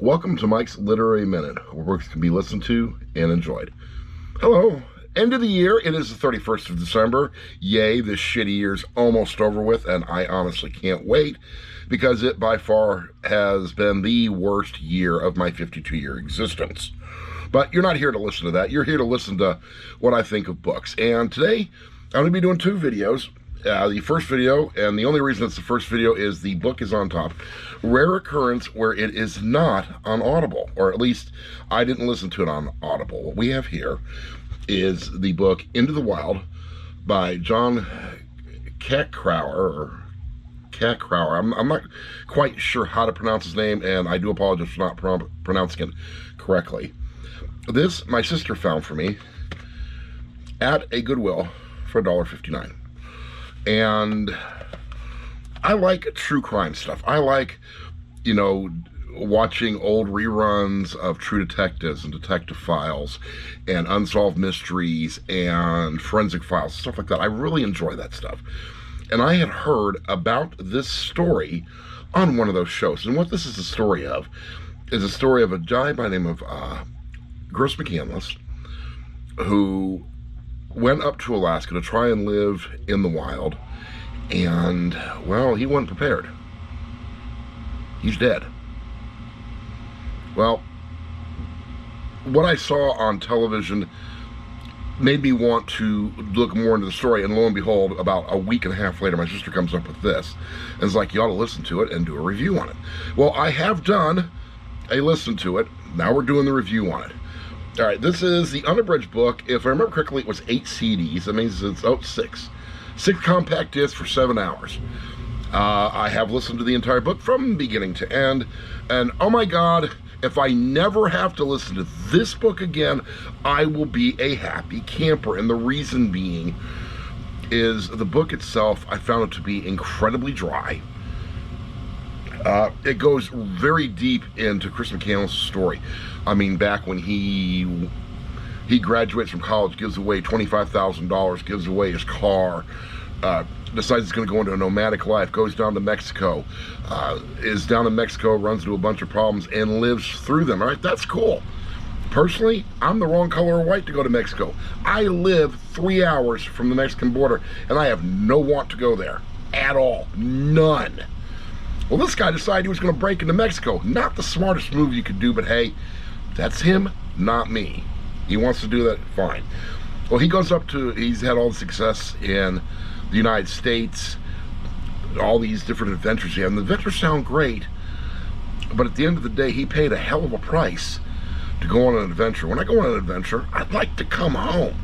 Welcome to Mike's Literary Minute, where books can be listened to and enjoyed. Hello. End of the year. It is the 31st of December. Yay, this shitty year's almost over with, and I honestly can't wait because it by far has been the worst year of my 52-year existence. But you're not here to listen to that. You're here to listen to what I think of books. And today, I'm going to be doing two videos. The first video, and the only reason it's the first video, is the book is on top. Rare occurrence where it is not on Audible, or at least I didn't listen to it on Audible. What we have here is the book Into the Wild by Jon Krakauer, I'm not quite sure how to pronounce his name, and I do apologize for not pronouncing it correctly. This, my sister found for me at a Goodwill for $1.59. And I like true crime stuff. I like, watching old reruns of True Detectives and Detective Files and Unsolved Mysteries and Forensic Files, stuff like that. I really enjoy that stuff. And I had heard about this story on one of those shows. And what this is a story of is a story of a guy by the name of Gross McCandless, who went up to Alaska to try and live in the wild, and, well, he wasn't prepared. He's dead. Well, what I saw on television made me want to look more into the story, and lo and behold, about a week and a half later, my sister comes up with this, and is like, you ought to listen to it and do a review on it. Well, I have done a listen to it. Now we're doing the review on it. All right, this is the unabridged book. If I remember correctly, it was 8 CDs. That means it's 6. 6 compact discs for 7 hours. I have listened to the entire book from beginning to end. And oh my God, if I never have to listen to this book again, I will be a happy camper. And the reason being is the book itself, I found it to be incredibly dry. It goes very deep into Chris McCandless' story. I mean, back when he graduates from college, gives away $25,000, gives away his car, decides he's going to go into a nomadic life, goes down to Mexico, is down in Mexico, runs into a bunch of problems, and lives through them. All right, that's cool. Personally, I'm the wrong color of white to go to Mexico. I live 3 hours from the Mexican border, and I have no want to go there at all. None. Well, this guy decided he was going to break into Mexico. Not the smartest move you could do, but hey, that's him, not me. He wants to do that, fine. Well, he goes up to, he's had all the success in the United States, all these different adventures he had. And the adventures sound great, but at the end of the day, he paid a hell of a price to go on an adventure. When I go on an adventure, I'd like to come home.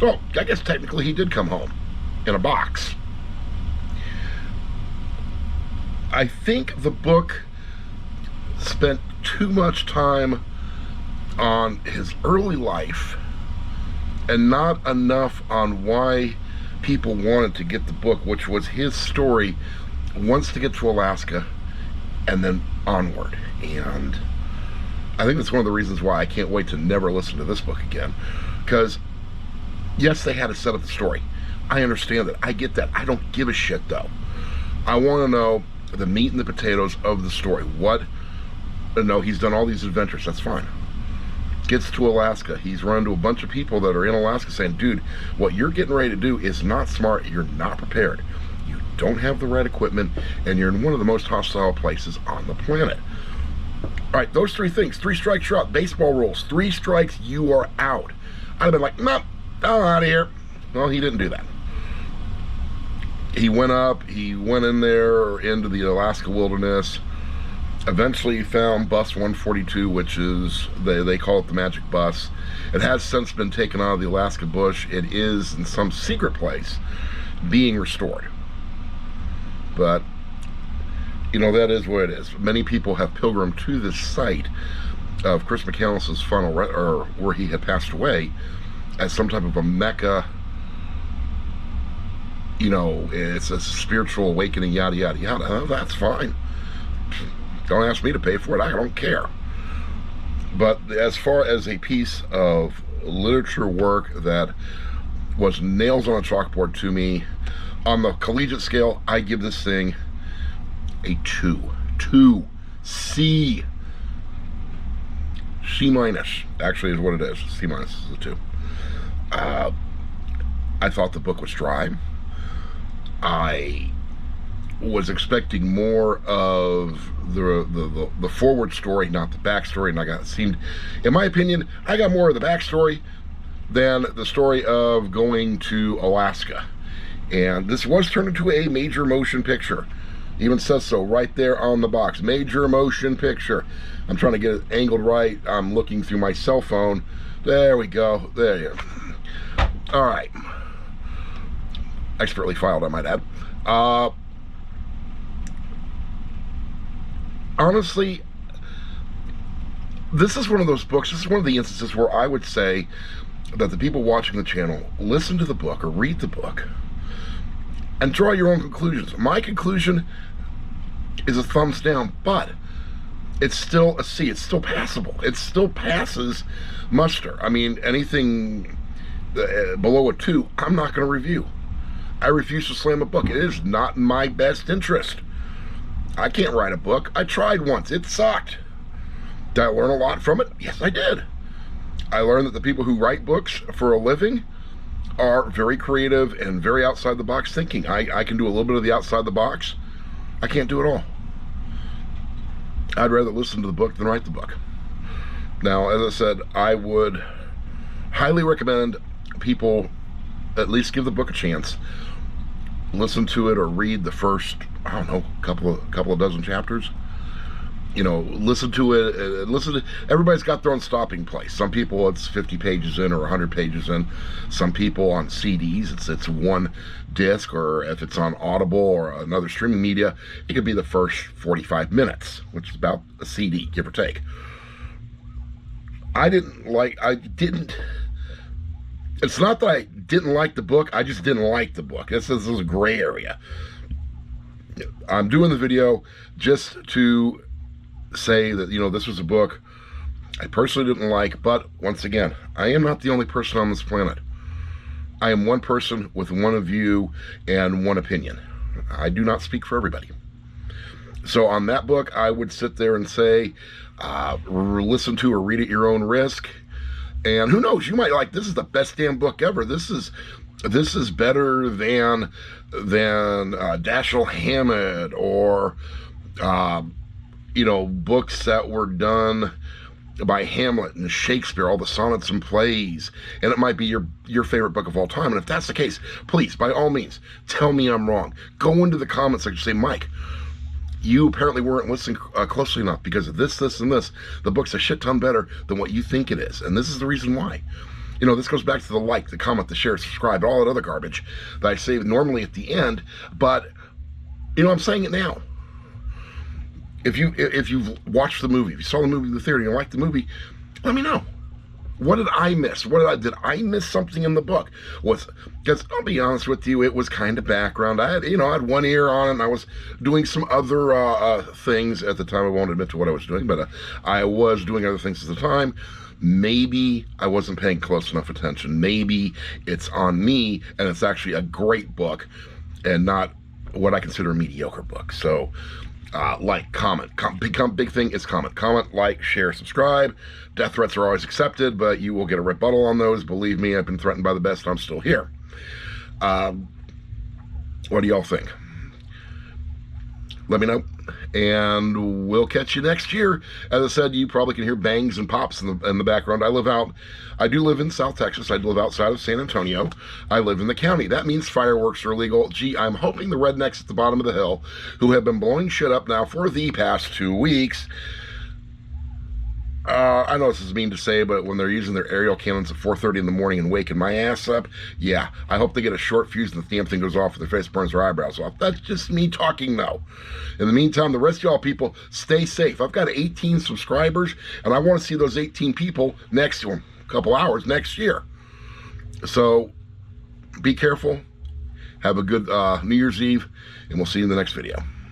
Well, I guess technically he did come home in a box. I think the book spent too much time on his early life and not enough on why people wanted to get the book, which was his story once to get to Alaska and then onward. And I think that's one of the reasons why I can't wait to never listen to this book again. Because, yes, they had to set up the story. I understand that. I get that. I don't give a shit, though. I want to know the meat and the potatoes of the story. He's done all these adventures, that's fine. Gets to Alaska, he's run into a bunch of people that are in Alaska saying, dude, what you're getting ready to do is not smart, you're not prepared. You don't have the right equipment, and you're in one of the most hostile places on the planet. All right, those 3 things, 3 strikes you're out, baseball rules, 3 strikes you are out. I'd have been like, nope, I'm out of here. Well, he didn't do that. He went in there into the Alaska wilderness. Eventually he found bus 142, which is, they call it the magic bus. It has since been taken out of the Alaska bush. It is in some secret place being restored. But, that is what it is. Many people have pilgrimed to this site of Chris McCandless' final, or where he had passed away, as some type of a mecca. It's a spiritual awakening, yada, yada, yada. Oh, that's fine. Don't ask me to pay for it. I don't care. But as far as a piece of literature work that was nails on a chalkboard to me, on the collegiate scale, I give this thing a 2. C. C minus, actually, is what it is. C minus is the 2. I thought the book was dry. I was expecting more of the forward story, not the backstory, and in my opinion, I got more of the backstory than the story of going to Alaska. And this was turned into a major motion picture. Even says so right there on the box. Major motion picture. I'm trying to get it angled right. I'm looking through my cell phone. There we go. There you go. All right. Expertly filed, I might add. Honestly, this is one of those books, this is one of the instances where I would say that the people watching the channel listen to the book or read the book and draw your own conclusions. My conclusion is a thumbs down, but it's still a C. It's still passable. It still passes muster. I mean, anything below a 2, I'm not going to review. I refuse to slam a book. It is not in my best interest. I can't write a book. I tried once. It sucked. Did I learn a lot from it? Yes, I did. I learned that the people who write books for a living are very creative and very outside the box thinking. I can do a little bit of the outside the box. I can't do it all. I'd rather listen to the book than write the book. Now, as I said, I would highly recommend people at least give the book a chance. Listen to it or read the first, I don't know, couple of dozen chapters. You know, listen to it. Everybody's got their own stopping place. Some people it's 50 pages in or 100 pages in. Some people on CDs, it's one disc, or if it's on Audible or another streaming media, it could be the first 45 minutes, which is about a CD, give or take. It's not that I didn't like the book, I just didn't like the book. This is a gray area. I'm doing the video just to say that, you know, this was a book I personally didn't like, but once again, I am not the only person on this planet. I am one person with one view and one opinion. I do not speak for everybody. So on that book, I would sit there and say, listen to or read at your own risk. And who knows, you might like, this is the best damn book ever. This is better than Dashiell Hammett or you know, books that were done by Hamlet and Shakespeare, all the sonnets and plays, and it might be your favorite book of all time. And if that's the case, please, by all means, tell me I'm wrong. Go into the comments section, say, Mike, you apparently weren't listening closely enough because of this, and this. The book's a shit ton better than what you think it is, and this is the reason why. You know, this goes back to the like, the comment, the share, subscribe, all that other garbage that I say normally at the end, but, you know, I'm saying it now. If you've watched the movie, if you saw the movie in the theater and you liked the movie, let me know. What did I miss? Did I miss something in the book? Because I'll be honest with you, it was kind of background. I had one ear on it, and I was doing some other things at the time. I won't admit to what I was doing, but I was doing other things at the time. Maybe I wasn't paying close enough attention. Maybe it's on me, and it's actually a great book, and not what I consider a mediocre book. So, like, comment. Big thing is comment. Comment, like, share, subscribe. Death threats are always accepted, but you will get a rebuttal on those. Believe me, I've been threatened by the best, and I'm still here. What do y'all think? Let me know, and we'll catch you next year. As I said, you probably can hear bangs and pops in the background. I do live in South Texas. I live outside of San Antonio. I live in the county. That means fireworks are illegal. Gee, I'm hoping the rednecks at the bottom of the hill, who have been blowing shit up now for the past 2 weeks, I know this is mean to say, but when they're using their aerial cannons at 4:30 in the morning and waking my ass up, yeah, I hope they get a short fuse and the damn thing goes off and their face burns their eyebrows off. That's just me talking now. In the meantime, the rest of y'all people, stay safe. I've got 18 subscribers, and I want to see those 18 people next to them, a couple hours next year. So, be careful. Have a good New Year's Eve, and we'll see you in the next video.